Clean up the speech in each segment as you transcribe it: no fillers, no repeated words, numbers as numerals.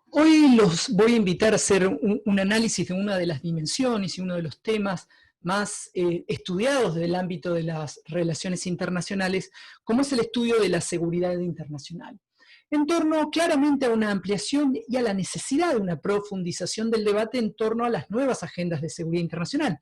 Hoy los voy a invitar a hacer un análisis de una de las dimensiones y uno de los temas más estudiados del ámbito de las relaciones internacionales, como es el estudio de la seguridad internacional, en torno claramente a una ampliación y a la necesidad de una profundización del debate en torno a las nuevas agendas de seguridad internacional.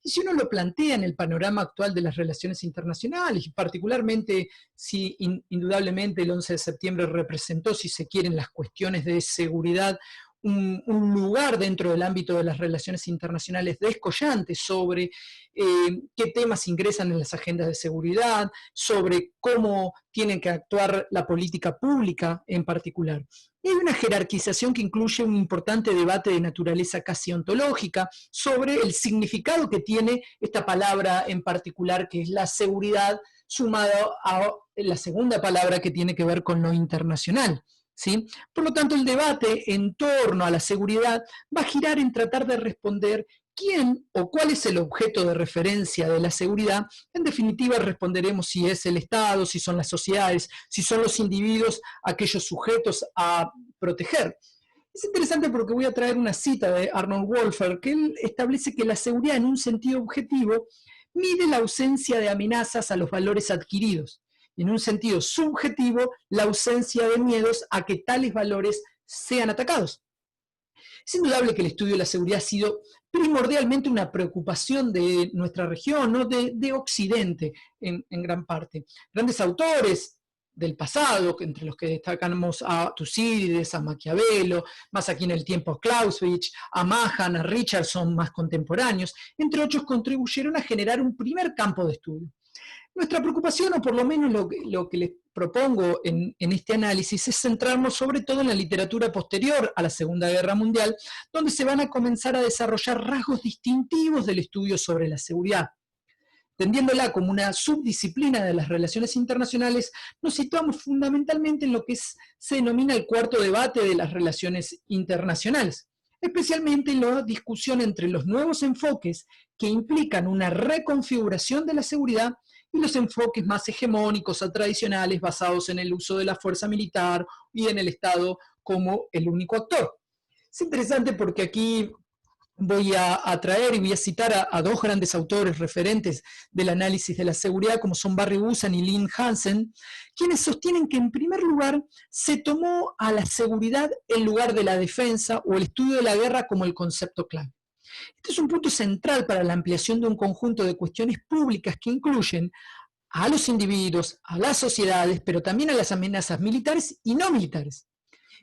Y si uno lo plantea en el panorama actual de las relaciones internacionales, y particularmente si indudablemente el 11 de septiembre representó, si se quieren, las cuestiones de seguridad, un lugar dentro del ámbito de las relaciones internacionales descollante sobre qué temas ingresan en las agendas de seguridad, sobre cómo tiene que actuar la política pública en particular. Y hay una jerarquización que incluye un importante debate de naturaleza casi ontológica sobre el significado que tiene esta palabra en particular, que es la seguridad, sumado a la segunda palabra que tiene que ver con lo internacional. ¿Sí? Por lo tanto, el debate en torno a la seguridad va a girar en tratar de responder quién o cuál es el objeto de referencia de la seguridad. En definitiva, responderemos si es el Estado, si son las sociedades, si son los individuos aquellos sujetos a proteger. Es interesante porque voy a traer una cita de Arnold Wolfer, que él establece que la seguridad en un sentido objetivo mide la ausencia de amenazas a los valores adquiridos, y en un sentido subjetivo la ausencia de miedos a que tales valores sean atacados. Es indudable que el estudio de la seguridad ha sido primordialmente una preocupación de nuestra región, ¿no? de Occidente en gran parte. Grandes autores del pasado, entre los que destacamos a Tucídides, a Maquiavelo, más aquí en el tiempo a Clausewitz, a Mahan, a Richardson, más contemporáneos, entre otros, contribuyeron a generar un primer campo de estudio. Nuestra preocupación, o por lo menos lo que les propongo en este análisis, es centrarnos sobre todo en la literatura posterior a la Segunda Guerra Mundial, donde se van a comenzar a desarrollar rasgos distintivos del estudio sobre la seguridad. Entendiéndola como una subdisciplina de las relaciones internacionales, nos situamos fundamentalmente en lo que se denomina el cuarto debate de las relaciones internacionales, especialmente en la discusión entre los nuevos enfoques que implican una reconfiguración de la seguridad y los enfoques más hegemónicos o tradicionales basados en el uso de la fuerza militar y en el Estado como el único actor. Es interesante porque aquí voy a traer y voy a citar a dos grandes autores referentes del análisis de la seguridad, como son Barry Busan y Lynn Hansen, quienes sostienen que en primer lugar se tomó a la seguridad en lugar de la defensa o el estudio de la guerra como el concepto clave. Este es un punto central para la ampliación de un conjunto de cuestiones públicas que incluyen a los individuos, a las sociedades, pero también a las amenazas militares y no militares.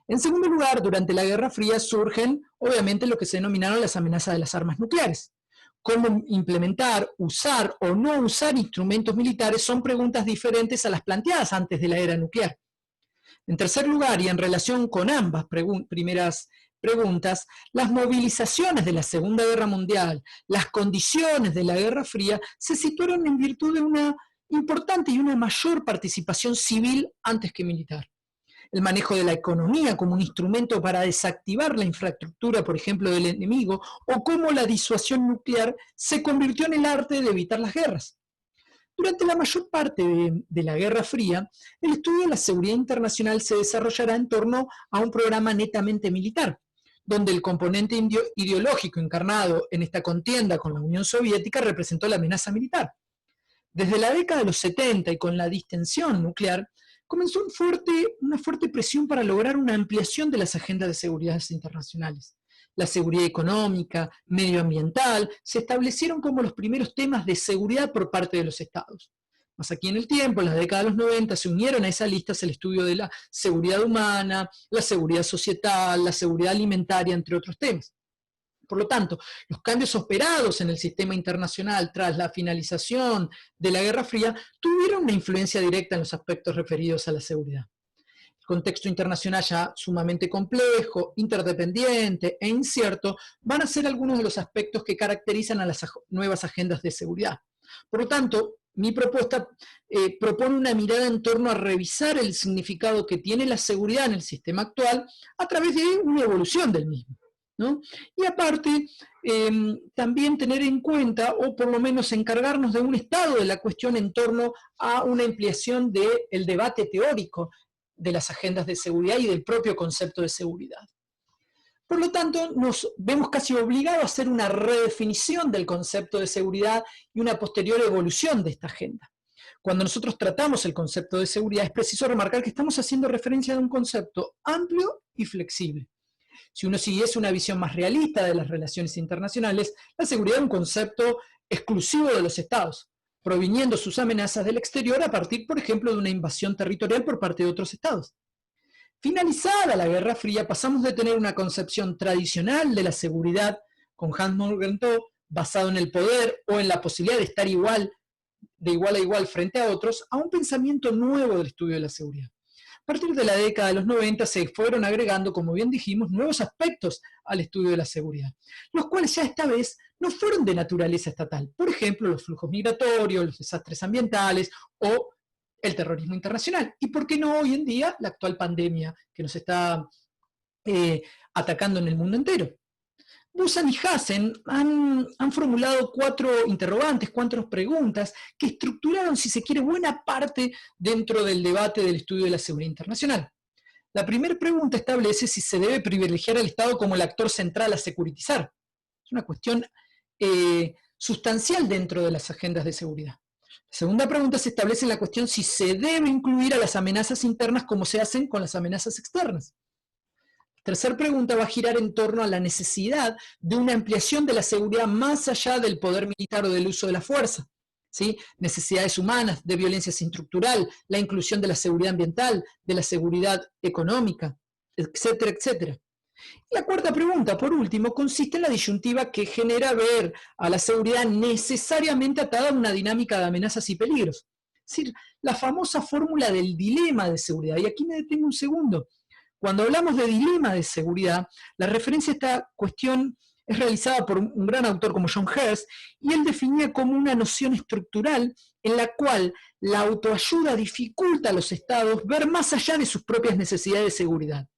En segundo lugar, durante la Guerra Fría surgen, obviamente, lo que se denominaron las amenazas de las armas nucleares. Cómo implementar, usar o no usar instrumentos militares son preguntas diferentes a las planteadas antes de la era nuclear. En tercer lugar, y en relación con ambas primeras preguntas, las movilizaciones de la Segunda Guerra Mundial, las condiciones de la Guerra Fría, se situaron en virtud de una importante y una mayor participación civil antes que militar. El manejo de la economía como un instrumento para desactivar la infraestructura, por ejemplo, del enemigo, o cómo la disuasión nuclear se convirtió en el arte de evitar las guerras. Durante la mayor parte de la Guerra Fría, el estudio de la seguridad internacional se desarrollará en torno a un programa netamente militar, donde el componente ideológico encarnado en esta contienda con la Unión Soviética representó la amenaza militar. Desde la década de los 70 y con la distensión nuclear, comenzó una fuerte presión para lograr una ampliación de las agendas de seguridad internacionales. La seguridad económica, medioambiental, se establecieron como los primeros temas de seguridad por parte de los estados. Más aquí en el tiempo, en la década de los 90, se unieron a esa lista el estudio de la seguridad humana, la seguridad societal, la seguridad alimentaria, entre otros temas. Por lo tanto, los cambios operados en el sistema internacional tras la finalización de la Guerra Fría tuvieron una influencia directa en los aspectos referidos a la seguridad. El contexto internacional ya sumamente complejo, interdependiente e incierto van a ser algunos de los aspectos que caracterizan a las nuevas agendas de seguridad. Por lo tanto, mi propuesta propone una mirada en torno a revisar el significado que tiene la seguridad en el sistema actual a través de una evolución del mismo, ¿no? Y aparte, también tener en cuenta, o por lo menos encargarnos de un estado de la cuestión en torno a una ampliación del debate teórico de las agendas de seguridad y del propio concepto de seguridad. Por lo tanto, nos vemos casi obligados a hacer una redefinición del concepto de seguridad y una posterior evolución de esta agenda. Cuando nosotros tratamos el concepto de seguridad, es preciso remarcar que estamos haciendo referencia a un concepto amplio y flexible. Si uno siguiese una visión más realista de las relaciones internacionales, la seguridad es un concepto exclusivo de los estados, proviniendo sus amenazas del exterior a partir, por ejemplo, de una invasión territorial por parte de otros estados. Finalizada la Guerra Fría, pasamos de tener una concepción tradicional de la seguridad, con Hans Morgenthau, basado en el poder o en la posibilidad de estar de igual a igual frente a otros, a un pensamiento nuevo del estudio de la seguridad. A partir de la década de los 90 se fueron agregando, como bien dijimos, nuevos aspectos al estudio de la seguridad, los cuales ya esta vez no fueron de naturaleza estatal. Por ejemplo, los flujos migratorios, los desastres ambientales o el terrorismo internacional. Y por qué no hoy en día la actual pandemia que nos está atacando en el mundo entero. Busan y Hassen han formulado 4 interrogantes, 4 preguntas que estructuraron, si se quiere, buena parte dentro del debate del estudio de la seguridad internacional. La primera pregunta establece si se debe privilegiar al Estado como el actor central a securitizar. Es una cuestión sustancial dentro de las agendas de seguridad. La segunda pregunta se establece en la cuestión si se debe incluir a las amenazas internas como se hacen con las amenazas externas. La tercera pregunta va a girar en torno a la necesidad de una ampliación de la seguridad más allá del poder militar o del uso de la fuerza. ¿Sí? Necesidades humanas, de violencia estructural, la inclusión de la seguridad ambiental, de la seguridad económica, etcétera, etcétera. Y la cuarta pregunta, por último, consiste en la disyuntiva que genera ver a la seguridad necesariamente atada a una dinámica de amenazas y peligros. Es decir, la famosa fórmula del dilema de seguridad. Y aquí me detengo un segundo. Cuando hablamos de dilema de seguridad, la referencia a esta cuestión es realizada por un gran autor como John Hearst, y él definía como una noción estructural en la cual la autoayuda dificulta a los estados ver más allá de sus propias necesidades de seguridad,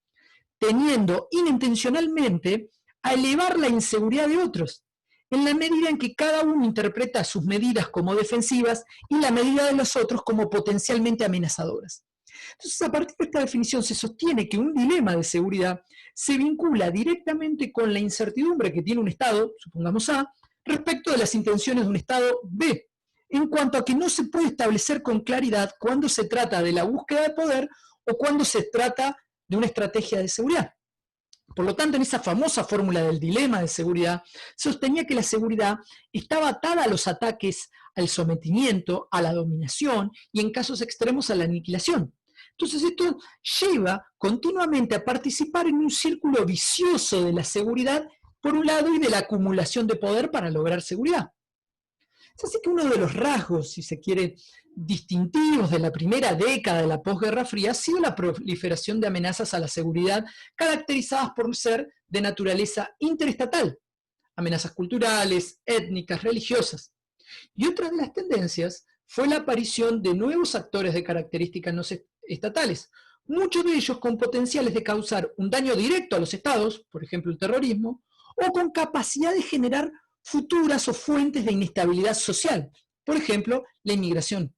teniendo inintencionalmente a elevar la inseguridad de otros, en la medida en que cada uno interpreta sus medidas como defensivas y la medida de los otros como potencialmente amenazadoras. Entonces, a partir de esta definición se sostiene que un dilema de seguridad se vincula directamente con la incertidumbre que tiene un Estado, supongamos A, respecto de las intenciones de un Estado B, en cuanto a que no se puede establecer con claridad cuándo se trata de la búsqueda de poder o cuándo se trata de una estrategia de seguridad. Por lo tanto, en esa famosa fórmula del dilema de seguridad, sostenía que la seguridad estaba atada a los ataques al sometimiento, a la dominación y en casos extremos a la aniquilación. Entonces esto lleva continuamente a participar en un círculo vicioso de la seguridad, por un lado, y de la acumulación de poder para lograr seguridad. Así que uno de los rasgos, si se quiere, distintivos de la primera década de la posguerra fría ha sido la proliferación de amenazas a la seguridad caracterizadas por ser de naturaleza interestatal, amenazas culturales, étnicas, religiosas. Y otra de las tendencias fue la aparición de nuevos actores de características no estatales, muchos de ellos con potenciales de causar un daño directo a los estados, por ejemplo el terrorismo, o con capacidad de generar futuras o fuentes de inestabilidad social, por ejemplo la inmigración.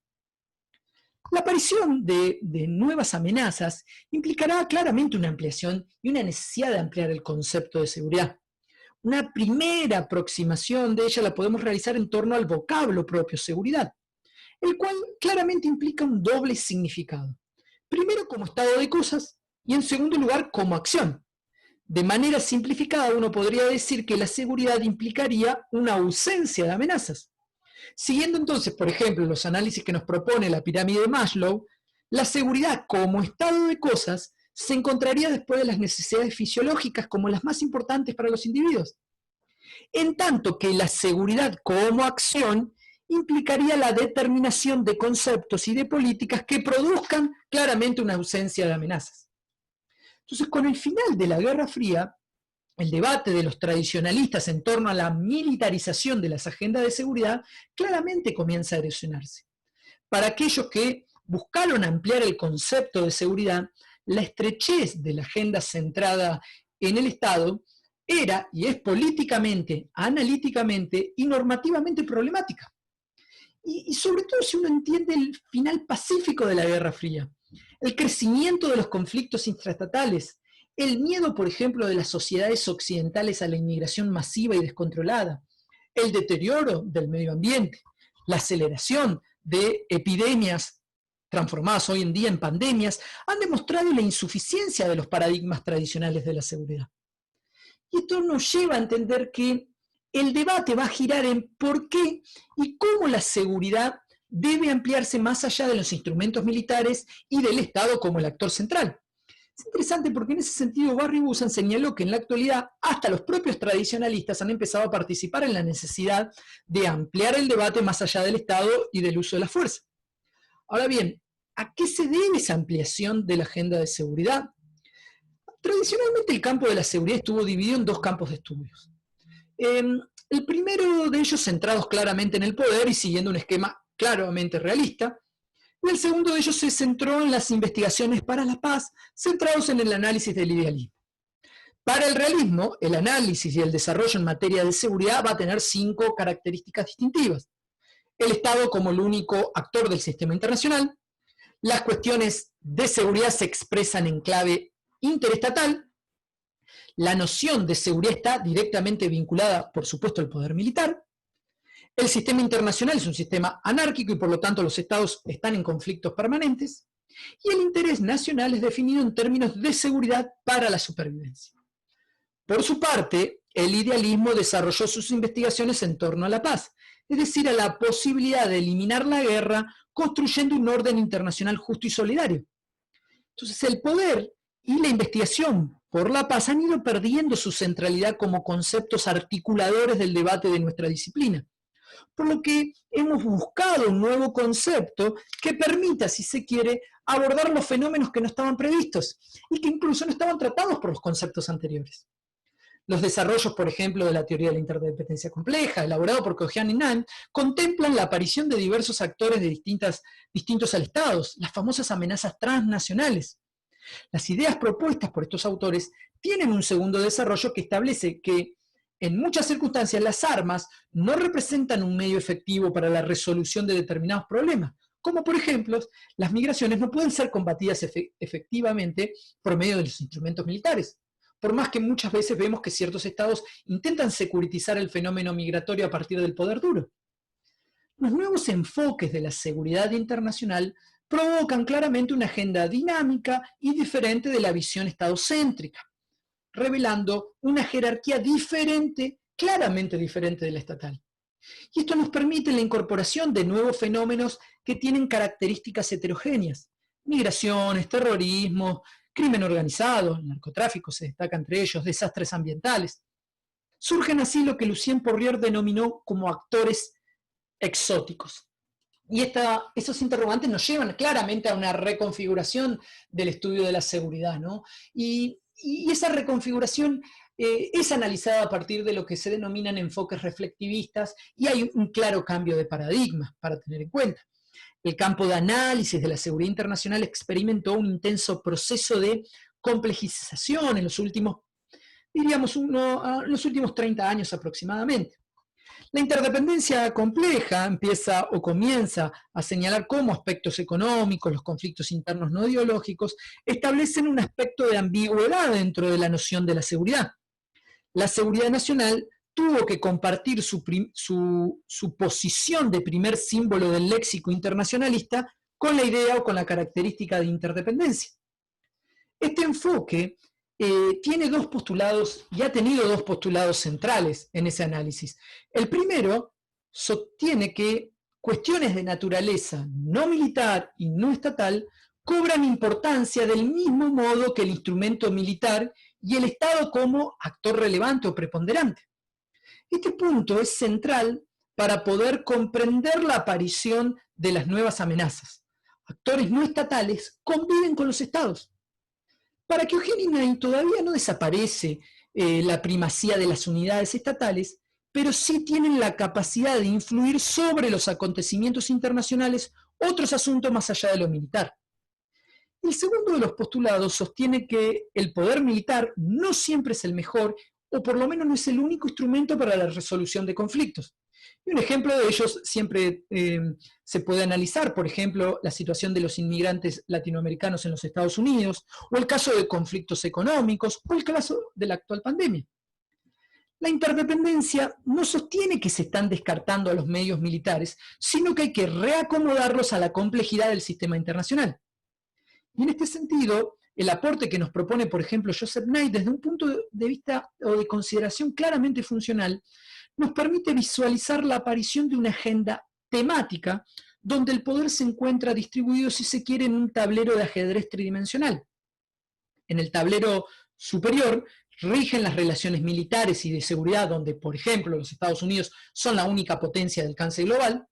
La aparición de nuevas amenazas implicará claramente una ampliación y una necesidad de ampliar el concepto de seguridad. Una primera aproximación de ella la podemos realizar en torno al vocablo propio, seguridad, el cual claramente implica un doble significado. Primero como estado de cosas y en segundo lugar como acción. De manera simplificada uno podría decir que la seguridad implicaría una ausencia de amenazas. Siguiendo entonces, por ejemplo, los análisis que nos propone la pirámide de Maslow, la seguridad como estado de cosas se encontraría después de las necesidades fisiológicas como las más importantes para los individuos. En tanto que la seguridad como acción implicaría la determinación de conceptos y de políticas que produzcan claramente una ausencia de amenazas. Entonces, con el final de la Guerra Fría, el debate de los tradicionalistas en torno a la militarización de las agendas de seguridad claramente comienza a erosionarse. Para aquellos que buscaron ampliar el concepto de seguridad, la estrechez de la agenda centrada en el Estado era y es políticamente, analíticamente y normativamente problemática. Y sobre todo si uno entiende el final pacífico de la Guerra Fría, el crecimiento de los conflictos intraestatales, el miedo, por ejemplo, de las sociedades occidentales a la inmigración masiva y descontrolada, el deterioro del medio ambiente, la aceleración de epidemias transformadas hoy en día en pandemias, han demostrado la insuficiencia de los paradigmas tradicionales de la seguridad. Y esto nos lleva a entender que el debate va a girar en por qué y cómo la seguridad debe ampliarse más allá de los instrumentos militares y del Estado como el actor central. Es interesante porque en ese sentido Barry Busan señaló que en la actualidad hasta los propios tradicionalistas han empezado a participar en la necesidad de ampliar el debate más allá del Estado y del uso de la fuerza. Ahora bien, ¿a qué se debe esa ampliación de la agenda de seguridad? Tradicionalmente el campo de la seguridad estuvo dividido en dos campos de estudios. El primero de ellos centrados claramente en el poder y siguiendo un esquema claramente realista, y el segundo de ellos se centró en las investigaciones para la paz, centrados en el análisis del idealismo. Para el realismo, el análisis y el desarrollo en materia de seguridad va a tener 5 características distintivas. El Estado como el único actor del sistema internacional, las cuestiones de seguridad se expresan en clave interestatal, la noción de seguridad está directamente vinculada, por supuesto, al poder militar, el sistema internacional es un sistema anárquico y por lo tanto los estados están en conflictos permanentes, y el interés nacional es definido en términos de seguridad para la supervivencia. Por su parte, el idealismo desarrolló sus investigaciones en torno a la paz, es decir, a la posibilidad de eliminar la guerra construyendo un orden internacional justo y solidario. Entonces, el poder y la investigación por la paz han ido perdiendo su centralidad como conceptos articuladores del debate de nuestra disciplina. Por lo que hemos buscado un nuevo concepto que permita, si se quiere, abordar los fenómenos que no estaban previstos y que incluso no estaban tratados por los conceptos anteriores. Los desarrollos, por ejemplo, de la teoría de la interdependencia compleja, elaborado por Keohane y Nan, contemplan la aparición de diversos actores de distintos al Estado, las famosas amenazas transnacionales. Las ideas propuestas por estos autores tienen un segundo desarrollo que establece que en muchas circunstancias las armas no representan un medio efectivo para la resolución de determinados problemas, como por ejemplo, las migraciones no pueden ser combatidas efectivamente por medio de los instrumentos militares, por más que muchas veces vemos que ciertos estados intentan securitizar el fenómeno migratorio a partir del poder duro. Los nuevos enfoques de la seguridad internacional provocan claramente una agenda dinámica y diferente de la visión estadocéntrica, revelando una jerarquía diferente, claramente diferente de la estatal. Y esto nos permite la incorporación de nuevos fenómenos que tienen características heterogéneas. Migraciones, terrorismo, crimen organizado, narcotráfico se destaca entre ellos, desastres ambientales. Surgen así lo que Lucien Porrier denominó como actores exóticos. Y esos interrogantes nos llevan claramente a una reconfiguración del estudio de la seguridad, ¿no? Y esa reconfiguración es analizada a partir de lo que se denominan enfoques reflectivistas y hay un claro cambio de paradigma para tener en cuenta. El campo de análisis de la seguridad internacional experimentó un intenso proceso de complejización en los últimos, los últimos 30 años aproximadamente. La interdependencia compleja comienza a señalar cómo aspectos económicos, los conflictos internos no ideológicos, establecen un aspecto de ambigüedad dentro de la noción de la seguridad. La seguridad nacional tuvo que compartir su posición de primer símbolo del léxico internacionalista con la idea o con la característica de interdependencia. Este enfoque tiene dos postulados y ha tenido dos postulados centrales en ese análisis. El primero sostiene que cuestiones de naturaleza no militar y no estatal cobran importancia del mismo modo que el instrumento militar y el Estado como actor relevante o preponderante. Este punto es central para poder comprender la aparición de las nuevas amenazas. Actores no estatales conviven con los Estados. Para Keohane y Nan todavía no desaparece la primacía de las unidades estatales, pero sí tienen la capacidad de influir sobre los acontecimientos internacionales otros asuntos más allá de lo militar. El segundo de los postulados sostiene que el poder militar no siempre es el mejor, o por lo menos no es el único instrumento para la resolución de conflictos. Y un ejemplo de ellos siempre se puede analizar, por ejemplo, la situación de los inmigrantes latinoamericanos en los Estados Unidos, o el caso de conflictos económicos, o el caso de la actual pandemia. La interdependencia no sostiene que se están descartando a los medios militares, sino que hay que reacomodarlos a la complejidad del sistema internacional. Y en este sentido, el aporte que nos propone, por ejemplo, Joseph Nye, desde un punto de vista o de consideración claramente funcional, nos permite visualizar la aparición de una agenda temática donde el poder se encuentra distribuido, si se quiere, en un tablero de ajedrez tridimensional. En el tablero superior rigen las relaciones militares y de seguridad, donde, por ejemplo, los Estados Unidos son la única potencia de alcance global.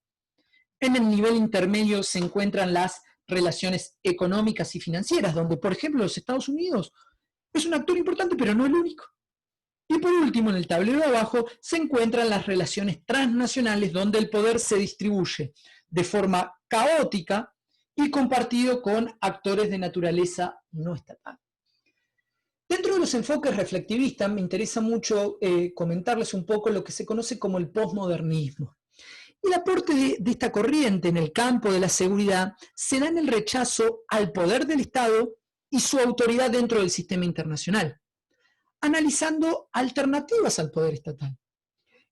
En el nivel intermedio se encuentran las relaciones económicas y financieras, donde, por ejemplo, los Estados Unidos es un actor importante, pero no el único. Y por último, en el tablero de abajo se encuentran las relaciones transnacionales, donde el poder se distribuye de forma caótica y compartido con actores de naturaleza no estatal. Dentro de los enfoques reflectivistas me interesa mucho comentarles un poco lo que se conoce como el posmodernismo. El aporte de esta corriente en el campo de la seguridad se da en el rechazo al poder del Estado y su autoridad dentro del sistema internacional, analizando alternativas al poder estatal.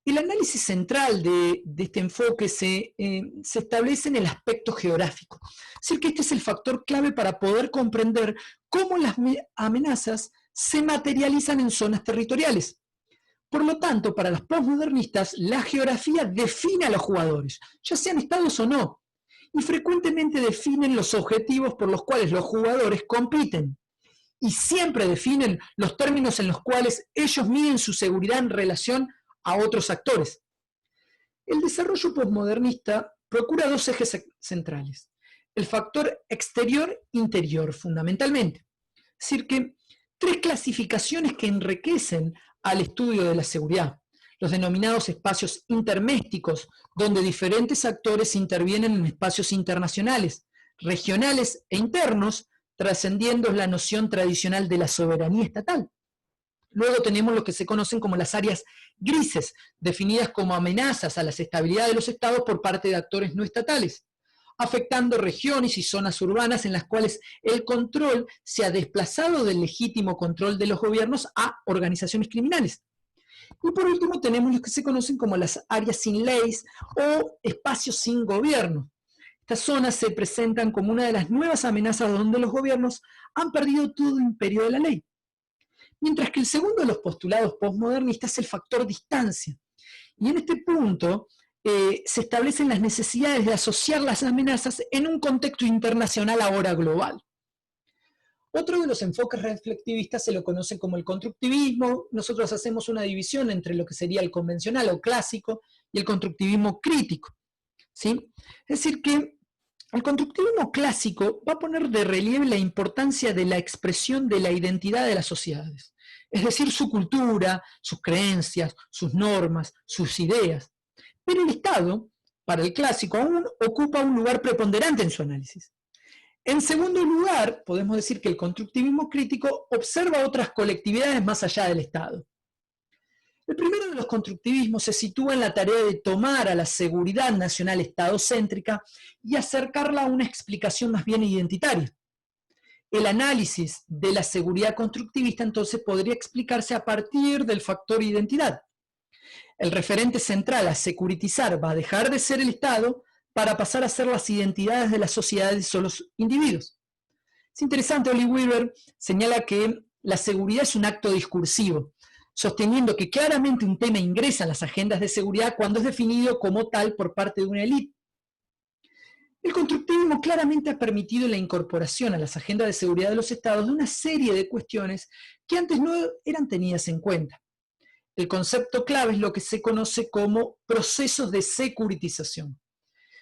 El análisis central de este enfoque se establece en el aspecto geográfico, es decir, que este es el factor clave para poder comprender cómo las amenazas se materializan en zonas territoriales. Por lo tanto, para los postmodernistas, la geografía define a los jugadores, ya sean estados o no, y frecuentemente definen los objetivos por los cuales los jugadores compiten, y siempre definen los términos en los cuales ellos miden su seguridad en relación a otros actores. El desarrollo postmodernista procura dos ejes centrales: el factor exterior-interior, fundamentalmente. Es decir, que tres clasificaciones que enriquecen al estudio de la seguridad: los denominados espacios intermésticos, donde diferentes actores intervienen en espacios internacionales, regionales e internos, trascendiendo la noción tradicional de la soberanía estatal. Luego tenemos lo que se conocen como las áreas grises, definidas como amenazas a la estabilidad de los estados por parte de actores no estatales, afectando regiones y zonas urbanas en las cuales el control se ha desplazado del legítimo control de los gobiernos a organizaciones criminales. Y por último tenemos lo que se conocen como las áreas sin leyes o espacios sin gobierno. Estas zonas se presentan como una de las nuevas amenazas donde los gobiernos han perdido todo imperio de la ley. Mientras que el segundo de los postulados postmodernistas es el factor distancia. Y en este punto se establecen las necesidades de asociar las amenazas en un contexto internacional ahora global. Otro de los enfoques reflectivistas se lo conoce como el constructivismo. Nosotros hacemos una división entre lo que sería el convencional o clásico y el constructivismo crítico, ¿sí? Es decir, que el constructivismo clásico va a poner de relieve la importancia de la expresión de la identidad de las sociedades, es decir, su cultura, sus creencias, sus normas, sus ideas. Pero el Estado, para el clásico, aún ocupa un lugar preponderante en su análisis. En segundo lugar, podemos decir que el constructivismo crítico observa otras colectividades más allá del Estado. El primero de los constructivismos se sitúa en la tarea de tomar a la seguridad nacional estadocéntrica y acercarla a una explicación más bien identitaria. El análisis de la seguridad constructivista entonces podría explicarse a partir del factor identidad. El referente central a securitizar va a dejar de ser el Estado para pasar a ser las identidades de las sociedades o los individuos. Es interesante, Oli Weaver señala que la seguridad es un acto discursivo, sosteniendo que claramente un tema ingresa en las agendas de seguridad cuando es definido como tal por parte de una élite. El constructivismo claramente ha permitido la incorporación a las agendas de seguridad de los estados de una serie de cuestiones que antes no eran tenidas en cuenta. El concepto clave es lo que se conoce como procesos de securitización.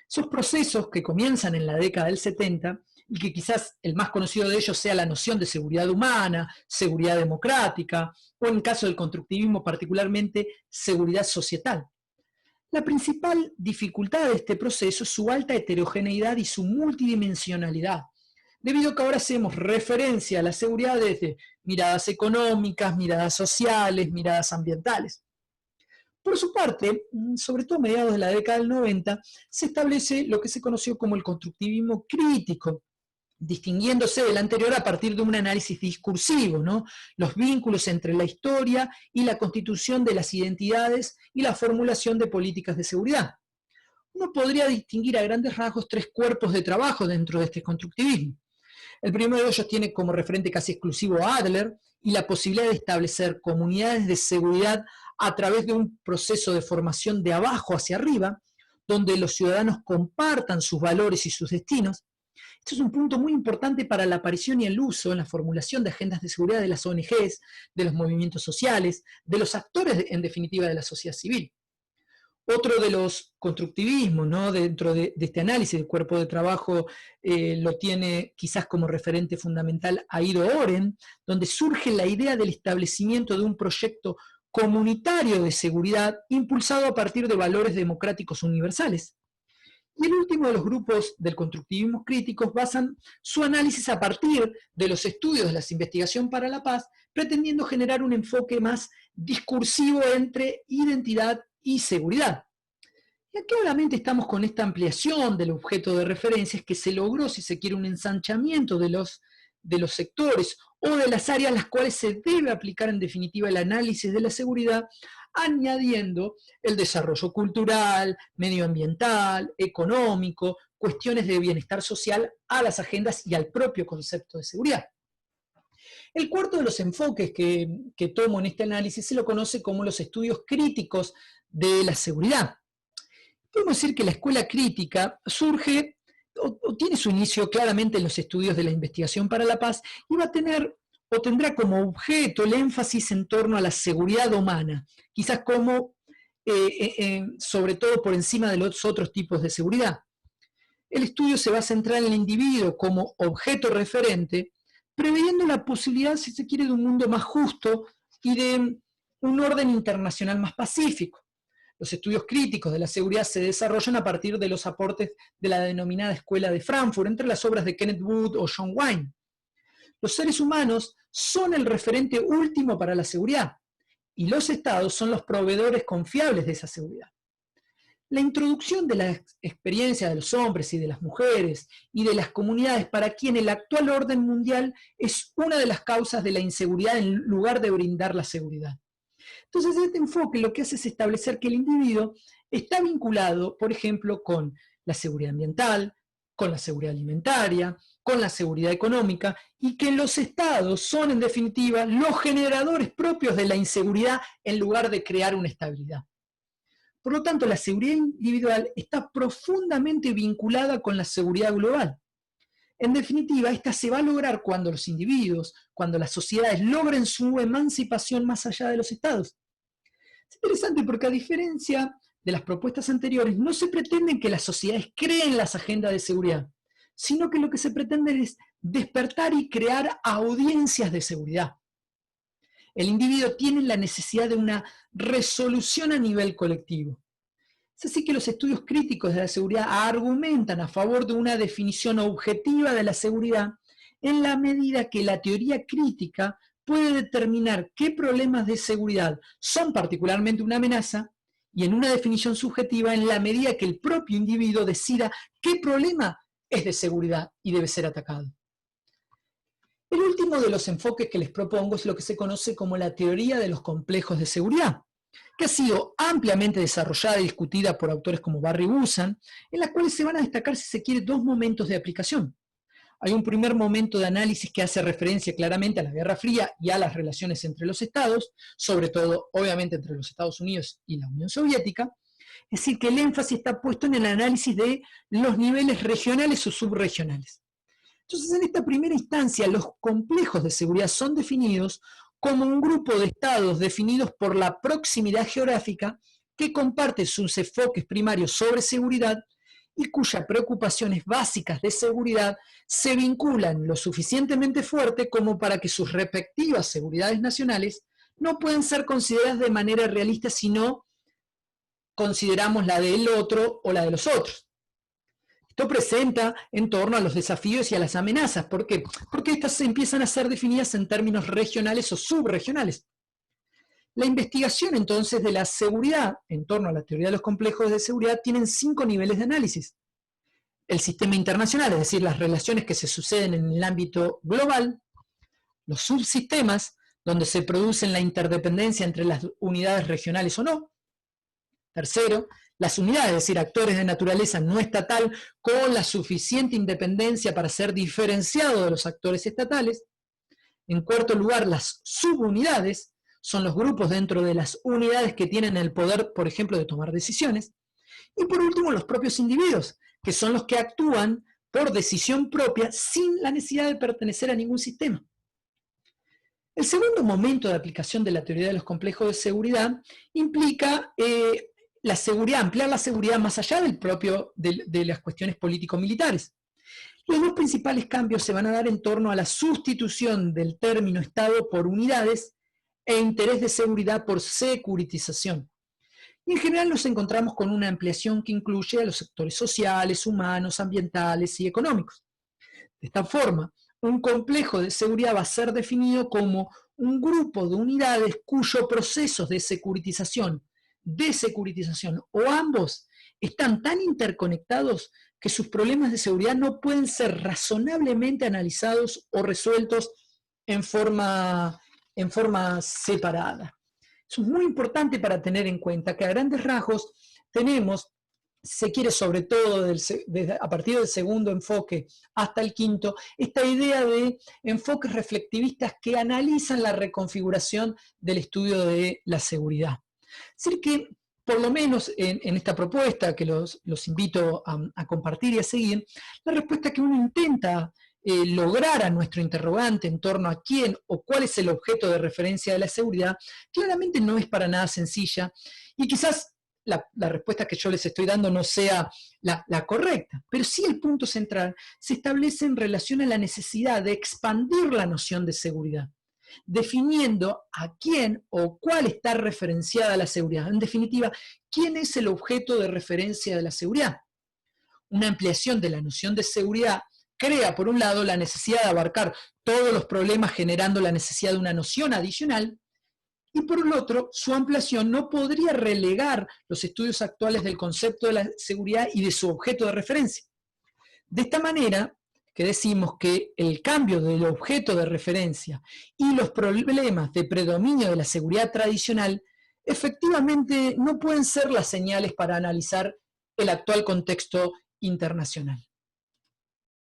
Esos procesos que comienzan en la década del 70 y que quizás el más conocido de ellos sea la noción de seguridad humana, seguridad democrática, o en el caso del constructivismo particularmente, seguridad societal. La principal dificultad de este proceso es su alta heterogeneidad y su multidimensionalidad, debido a que ahora hacemos referencia a la seguridad desde miradas económicas, miradas sociales, miradas ambientales. Por su parte, sobre todo a mediados de la década del 90, se establece lo que se conoció como el constructivismo crítico, distinguiéndose del anterior a partir de un análisis discursivo, ¿no? Los vínculos entre la historia y la constitución de las identidades y la formulación de políticas de seguridad. Uno podría distinguir a grandes rasgos tres cuerpos de trabajo dentro de este constructivismo. El primero de ellos tiene como referente casi exclusivo a Adler y la posibilidad de establecer comunidades de seguridad a través de un proceso de formación de abajo hacia arriba, donde los ciudadanos compartan sus valores y sus destinos. Esto es un punto muy importante para la aparición y el uso en la formulación de agendas de seguridad de las ONGs, de los movimientos sociales, de los actores, en definitiva, de la sociedad civil. Otro de los constructivismos, ¿no? Dentro de este análisis del cuerpo de trabajo lo tiene quizás como referente fundamental Aido Oren, donde surge la idea del establecimiento de un proyecto comunitario de seguridad impulsado a partir de valores democráticos universales. Y el último de los grupos del constructivismo críticos basan su análisis a partir de los estudios de la investigación para la paz, pretendiendo generar un enfoque más discursivo entre identidad y seguridad. Y aquí obviamente estamos con esta ampliación del objeto de referencias que se logró, si se quiere, un ensanchamiento de los sectores o de las áreas a las cuales se debe aplicar en definitiva el análisis de la seguridad, añadiendo el desarrollo cultural, medioambiental, económico, cuestiones de bienestar social a las agendas y al propio concepto de seguridad. El cuarto de los enfoques que tomo en este análisis se lo conoce como los estudios críticos de la seguridad. Podemos decir que la escuela crítica surge o tiene su inicio claramente en los estudios de la investigación para la paz y va a tener o tendrá como objeto el énfasis en torno a la seguridad humana, quizás como sobre todo por encima de los otros tipos de seguridad. El estudio se va a centrar en el individuo como objeto referente, preveyendo la posibilidad, si se quiere, de un mundo más justo y de un orden internacional más pacífico. Los estudios críticos de la seguridad se desarrollan a partir de los aportes de la denominada Escuela de Frankfurt, entre las obras de Kenneth Wood o John Wayne. Los seres humanos son el referente último para la seguridad, y los estados son los proveedores confiables de esa seguridad. La introducción de la experiencia de los hombres y de las mujeres y de las comunidades para quien el actual orden mundial es una de las causas de la inseguridad en lugar de brindar la seguridad. Entonces, este enfoque lo que hace es establecer que el individuo está vinculado, por ejemplo, con la seguridad ambiental, con la seguridad alimentaria, con la seguridad económica, y que los estados son, en definitiva, los generadores propios de la inseguridad en lugar de crear una estabilidad. Por lo tanto, la seguridad individual está profundamente vinculada con la seguridad global. En definitiva, esta se va a lograr cuando los individuos, cuando las sociedades logren su emancipación más allá de los estados. Es interesante porque a diferencia de las propuestas anteriores, no se pretende que las sociedades creen las agendas de seguridad, sino que lo que se pretende es despertar y crear audiencias de seguridad. El individuo tiene la necesidad de una resolución a nivel colectivo. Es así que los estudios críticos de la seguridad argumentan a favor de una definición objetiva de la seguridad en la medida que la teoría crítica puede determinar qué problemas de seguridad son particularmente una amenaza y en una definición subjetiva en la medida que el propio individuo decida qué problema es de seguridad y debe ser atacado. El último de los enfoques que les propongo es lo que se conoce como la teoría de los complejos de seguridad, que ha sido ampliamente desarrollada y discutida por autores como Barry Busan, en las cuales se van a destacar, si se quiere, dos momentos de aplicación. Hay un primer momento de análisis que hace referencia claramente a la Guerra Fría y a las relaciones entre los estados, sobre todo, obviamente, entre los Estados Unidos y la Unión Soviética. Es decir, que el énfasis está puesto en el análisis de los niveles regionales o subregionales. Entonces, en esta primera instancia, los complejos de seguridad son definidos como un grupo de estados definidos por la proximidad geográfica que comparte sus enfoques primarios sobre seguridad y cuyas preocupaciones básicas de seguridad se vinculan lo suficientemente fuerte como para que sus respectivas seguridades nacionales no puedan ser consideradas de manera realista si no consideramos la del otro o la de los otros. Esto presenta en torno a los desafíos y a las amenazas. ¿Por qué? Porque estas empiezan a ser definidas en términos regionales o subregionales. La investigación entonces de la seguridad en torno a la teoría de los complejos de seguridad tienen 5 niveles de análisis. El sistema internacional, es decir, las relaciones que se suceden en el ámbito global, los subsistemas, donde se produce la interdependencia entre las unidades regionales o no. Tercero, las unidades, es decir, actores de naturaleza no estatal con la suficiente independencia para ser diferenciados de los actores estatales. En cuarto lugar, las subunidades son los grupos dentro de las unidades que tienen el poder, por ejemplo, de tomar decisiones. Y por último, los propios individuos, que son los que actúan por decisión propia sin la necesidad de pertenecer a ningún sistema. El segundo momento de aplicación de la teoría de los complejos de seguridad implica la seguridad, ampliar la seguridad más allá de las cuestiones político-militares. Los dos principales cambios se van a dar en torno a la sustitución del término Estado por unidades e interés de seguridad por securitización. Y en general nos encontramos con una ampliación que incluye a los sectores sociales, humanos, ambientales y económicos. De esta forma, un complejo de seguridad va a ser definido como un grupo de unidades cuyos procesos de securitización, desecuritización o ambos están tan interconectados que sus problemas de seguridad no pueden ser razonablemente analizados o resueltos en forma separada. Eso es muy importante para tener en cuenta que a grandes rasgos tenemos, se quiere sobre todo a partir del segundo enfoque hasta el quinto, esta idea de enfoques reflectivistas que analizan la reconfiguración del estudio de la seguridad. Es decir que, por lo menos en esta propuesta, que los invito a compartir y a seguir, la respuesta que uno intenta lograr a nuestro interrogante en torno a quién o cuál es el objeto de referencia de la seguridad, claramente no es para nada sencilla, y quizás la respuesta que yo les estoy dando no sea la correcta, pero sí el punto central se establece en relación a la necesidad de expandir la noción de seguridad, definiendo a quién o cuál está referenciada la seguridad. En definitiva, ¿quién es el objeto de referencia de la seguridad? Una ampliación de la noción de seguridad crea, por un lado, la necesidad de abarcar todos los problemas generando la necesidad de una noción adicional, y por el otro, su ampliación no podría relegar los estudios actuales del concepto de la seguridad y de su objeto de referencia. De esta manera, que decimos que el cambio del objeto de referencia y los problemas de predominio de la seguridad tradicional efectivamente no pueden ser las señales para analizar el actual contexto internacional.